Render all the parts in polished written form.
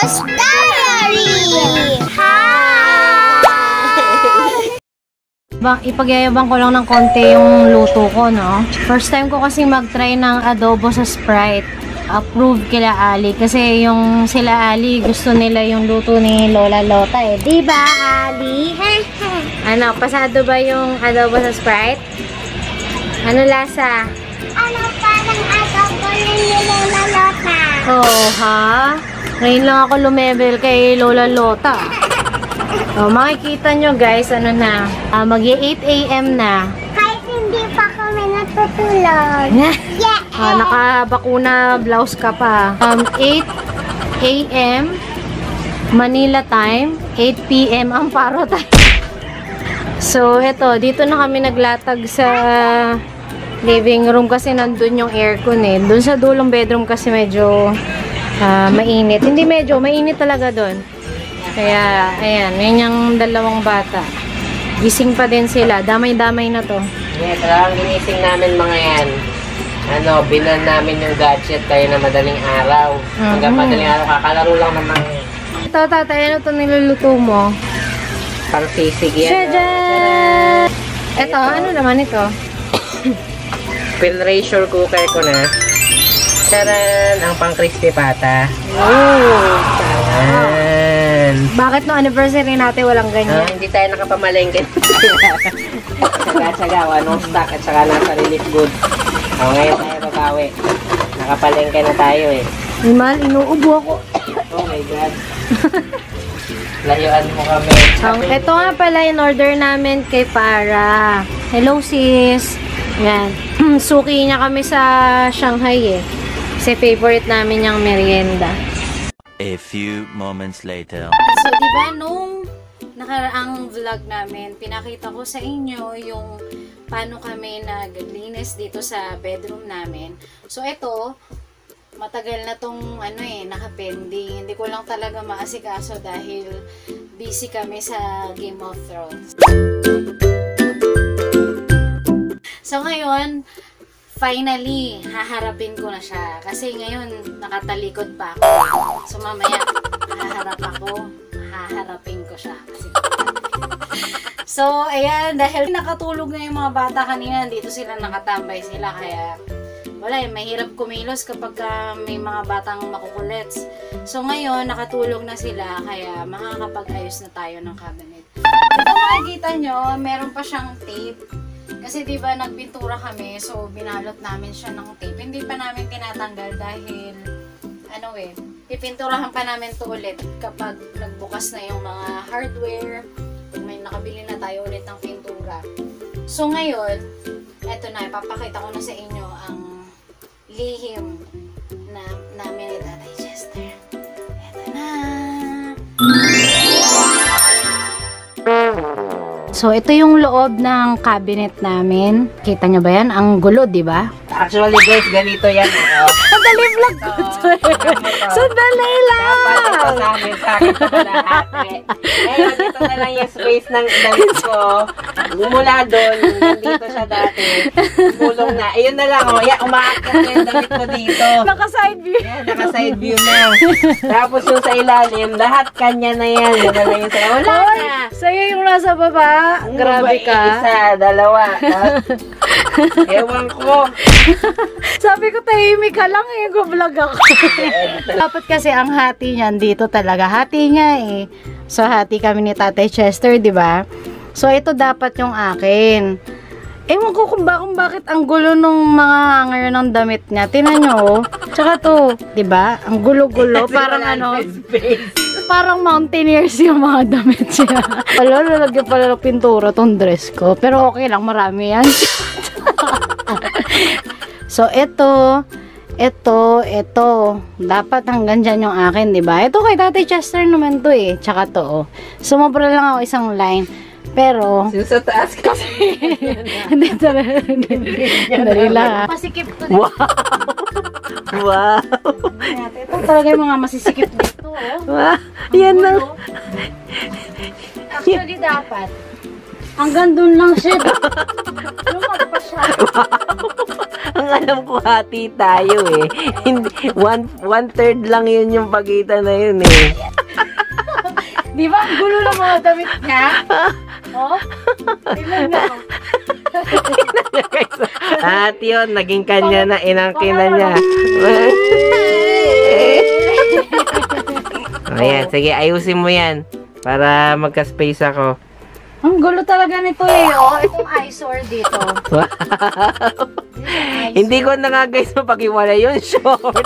Princess Diary! Ipagyayabang ko lang ng konti yung luto ko, no? First time ko kasi mag-try ng adobo sa Sprite. Approved kila Ali. Kasi yung sila Ali, gusto nila yung luto ni Lola Lota eh. Diba, Ali? Ano, pasado ba yung adobo sa Sprite? Ano lasa? Ano parang adobo ni Lola Lota? Oh, ha? Ngayon lang ako lumebel kay Lola Lota. Oh, makikita nyo guys, ano na, mag-8 AM na. Kahit hindi pa kami natutulog. Yeah! Naka-bakuna blouse ka pa. 8 AM, Manila time, 8 PM ang Paro time. So, eto, dito na kami naglatag sa living room kasi nandun yung aircon eh. Doon sa dulong bedroom kasi medyo mainit. Hindi medyo, mainit talaga doon. Kaya, ayan, yan yung dalawang bata. Gising pa din sila. Damay-damay na to. Yeah, talagang ginising namin mga yan. Ano, binan namin yung gadget tayo na madaling araw. Hanggang madaling araw, kakalaro lang naman. Ito, tatay, ano ito niluluto mo? Pang sisig yan. Tadaan! Ito, ano naman ito? Filtration cooker ko na. Taran! Ang pang crispy pata. Oh! Ayan. Bakit no anniversary natin walang ganyan? Hindi tayo nakapamalengke. Tsaga-tsaga, anong stock at saka nasa relief goods. Ngayon tayo babawi. Nakapalengke na tayo eh. Imal, inuubo ako. Oh my God. Layuan mo kami. Ito nga pala in order namin kay Para. Hello sis. Yan. Suki niya kami sa Shanghai eh. Kasi favorite namin yung merienda. A few moments later. So, diba, nung nakaraang vlog namin, pinakita ko sa inyo yung paano kami naglinis dito sa bedroom namin. So, ito, matagal na tong nakapending. Hindi ko lang talaga maasikaso dahil busy kami sa Game of Thrones. So, ngayon, finally, haharapin ko na siya. Kasi ngayon, nakatalikod pa ako. So, mamaya, haharapin ko siya. Kasi so, ayan, dahil nakatulog na yung mga bata kanina, dito sila nakatambay sila. Kaya, wala eh, mahirap kumilos kapag may mga batang makukulets. So, ngayon, nakatulog na sila. Kaya, makakapag-ayos na tayo ng cabinet. Ito makikita nyo, meron pa siyang tape. Kasi diba nagpintura kami, so binalot namin siya ng tape. Hindi pa namin tinatanggal dahil, pipinturahan pa namin to ulit kapag nagbukas na yung mga hardware, pag may nakabili na tayo ulit ng pintura. So ngayon, eto na, ipapakita ko na sa inyo ang lihim na namin ni Tatay Chester. Eto na! So, ito yung loob ng cabinet namin. Kita nyo ba yan? Ang gulo, di ba? Actually, guys, ganito yan. Sandali vlog ko. Sandali lang! Dapat ito sa amin, sa akin ito kalahati. Ngayon, dito na lang yung space ng damit ko. Mula doon, nandito siya dati. Mulong na. Ayun na lang, Yan, umaakyat na yung damit ko dito. Naka-side view. Yan, naka-side view na. Tapos yung sa ilalim, lahat kanya na yan. Yan na lang yung sa wala na. Sa'yo yung nasa baba. Grabe ka. Isa, dalawa. Ewan ko. Sabi ko, tahimik ka lang eh. Vlog ako. Dapat kasi ang hati niyan dito talaga. Hati niya eh. So, hati kami ni Tatay Chester, di ba? So, ito dapat yung akin. Ewan ko kung bakit ang gulo nung mga hanger ng damit niya. Tingnan nyo, oh. Tsaka to, di ba? Ang gulo-gulo. Parang parang mountaineers yung mga damit siya. Wala, lalagyan pala ng pintura tong dress ko. Pero okay lang, marami yan. So, ito. Dapat hanggang dyan yung akin, di ba? Ito kay Tatay Chester naman to eh. Tsaka to, oh. Sumobra lang ako isang line. Pero, sa taas kasi. hindi talaga. Dali lang, ha. Masikip ko din. Wow! Ito talaga yung mga masisikip dito, oh. Wow! Yan na. Actually, dapat. Hanggang dun lang siya. Lumag pa siya. Ang Ang alam ko hati tayo eh. Hindi, one third lang yun yung pagitan na yun eh. Di ba? Ang gulo ng mga damit niya. Oh? Tingnan mo. At yun, naging kanya na, inangkin na niya. Ayan, sige, ayusin mo yan. Para magka-space ako. Ang gulo talaga nito eh. Oh, itong eyesore dito. Hindi ko na nga guys mapag-iwala yung short,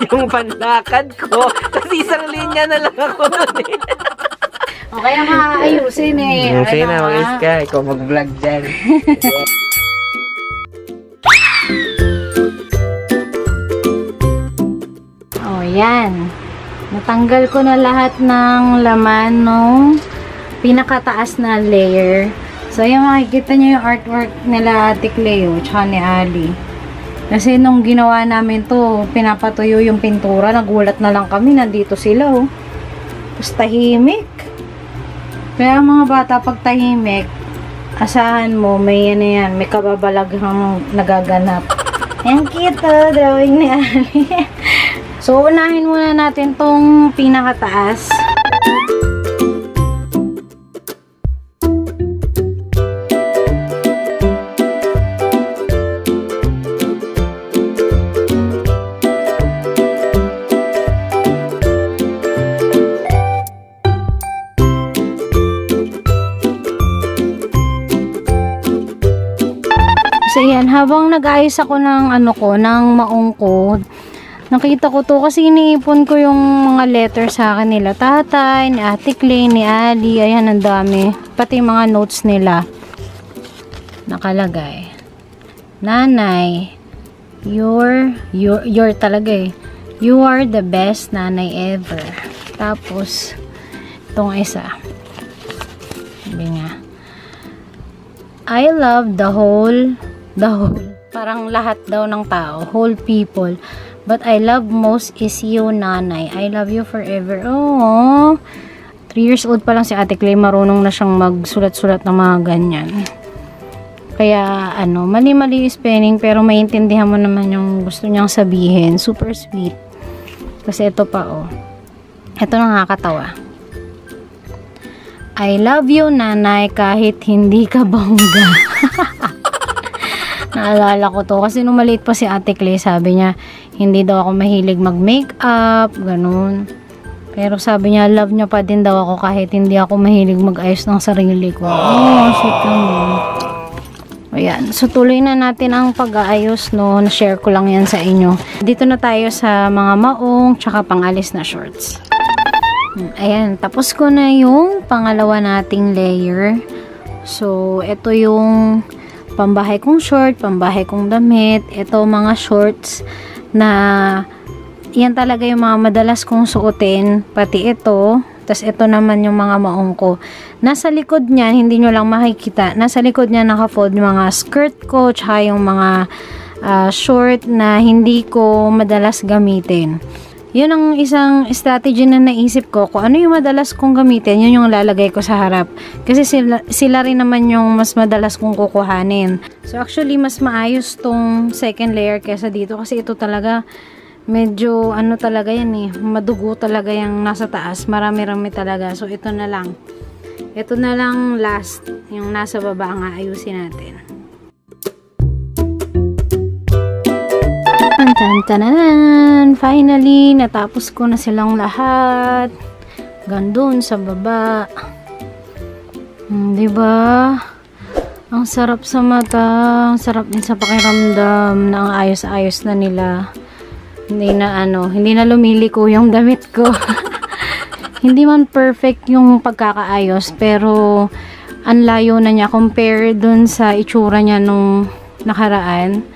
yung panlakad ko. Kasi isang linya na lang ako nun eh. O kaya nga ayusin eh. Ayusin na, mag-is ka. Ikaw mag-vlog dyan. O yan. Natanggal ko na lahat ng laman nung pinakataas na layer. So, yung makikita nyo yung artwork nila Ate Cleo tsaka ni Ali. Kasi nung ginawa namin to, pinapatuyo yung pintura, nagulat na lang kami, nandito sila oh. Tapos tahimik. Kaya mga bata, pag tahimik, asahan mo, may yan yan, may kababalaghang nagaganap. Ang cute oh, drawing ni Ali. So, unahin muna natin tong pinakataas. So, yan, habang nag-ayos ako ng ng maong ko, nakita ko to kasi iniipon ko yung mga letter sa akin nila tatay, ni Ate Clay, ni Ali. Ayan, ang dami. Pati mga notes nila. Nakalagay. Nanay, you're talaga eh. You are the best nanay ever. Tapos, itong isa. Sabi nga, I love the whole, parang lahat daw ng tao, whole people. But I love most is you, nanay. I love you forever. Oh, 3 years old pa lang si Ate Clay, marunong na siyang magsulat-sulat ng mga ganyan. Kaya, mali-mali spelling, pero maintindihan mo naman yung gusto niyang sabihin. Super sweet. Kasi ito pa, oh. Ito nakakatawa. I love you, nanay, kahit hindi ka bongga. Naalala ko to. Kasi nung maliit pa si Ate Clay, sabi niya, hindi daw ako mahilig mag-makeup, ganun. Pero sabi niya, love niya pa din daw ako kahit hindi ako mahilig mag-ayos ng sarili ko. Oh, shit naman. Ayan. So, tuloy na natin ang pag-aayos, no. Na-share ko lang yan sa inyo. Dito na tayo sa mga maong, tsaka pangalis na shorts. Ayan. Tapos ko na yung pangalawa nating layer. So, ito yung pambahay kong short, pambahay kong damit. Ito mga shorts na yan talaga yung mga madalas kong suotin, pati ito. Tapos ito naman yung mga maong ko. Nasa likod niyan, hindi nyo lang makikita, nasa likod niya naka-fold yung mga skirt ko, tsaka yung mga short na hindi ko madalas gamitin. Yun ang isang strategy na naisip ko, kung ano yung madalas kong gamitin, yun yung lalagay ko sa harap. Kasi sila rin naman yung mas madalas kong kukuhanin. So actually, mas maayos tong second layer kesa dito, kasi ito talaga, medyo talaga yan eh, madugo talaga yung nasa taas, marami-rami talaga. So ito na lang. Ito na lang last, yung nasa baba ang aayusin natin. Tantanan! Finally, natapos ko na silang lahat. Gandun sa baba. Diba? Ang sarap sa mata. Ang sarap din sa pakiramdam na ang ayos-ayos na nila. Hindi na lumiliko yung damit ko. Hindi man perfect yung pagkakaayos, pero ang layo na niya compare dun sa itsura niya nung nakaraan.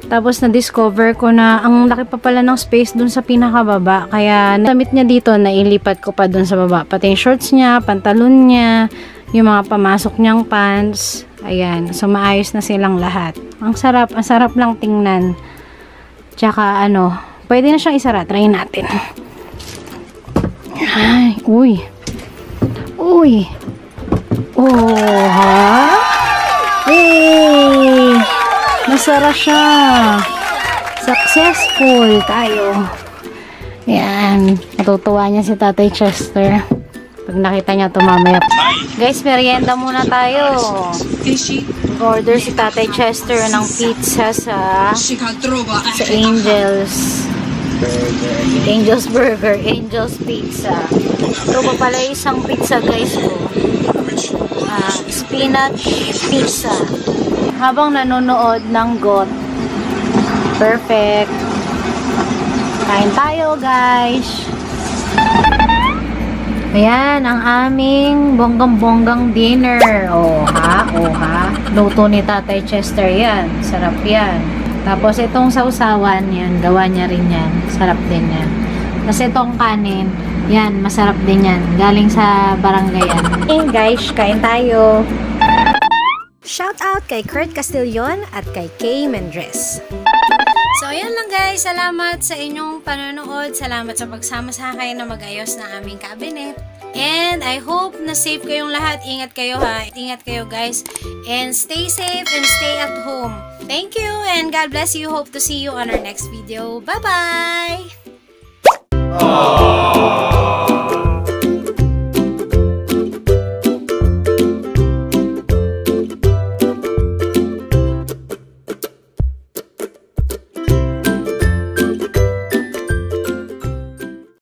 Tapos na-discover ko na ang laki pa pala ng space dun sa pinakababa. Kaya damit niya dito, nailipat ko pa dun sa baba. Pati yung shorts niya, pantalon niya, yung mga pamasok niyang pants. Ayan. So, maayos na silang lahat. Ang sarap lang tingnan. Tsaka pwede na siyang isara. Try natin. Ay, uy. Uy. Oh, ha? Hey! Nasara siya. Successful tayo. Yan. Matutuwa niya si Tatay Chester. Pag nakita niya ito mamaya. Guys, merienda muna tayo. Order si Tatay Chester ng pizza sa Angel's Burger, Angel's Pizza. Ito pa pala isang pizza guys ko. Spinach pizza. Habang nanonood ng GOT. Perfect. Kain tayo guys. Ayan, ang aming bonggang-bonggang dinner. Oh ha. Luto ni Tatay Chester yan. Sarap yan. Tapos itong sausawan, yan, gawa niya rin yan. Sarap din yan. Tapos itong kanin, yan, masarap din yan. Galing sa baranggayan. Okay guys, kain tayo. Shout out kay Kurt Castillon at kay Kay Mendres. So, ayan lang guys. Salamat sa inyong panonood. Salamat sa pagsama sa akin na mag-ayos na aming cabinet. And I hope na safe kayong lahat. Ingat kayo ha. Ingat kayo guys. And stay safe and stay at home. Thank you and God bless you. Hope to see you on our next video. Bye-bye!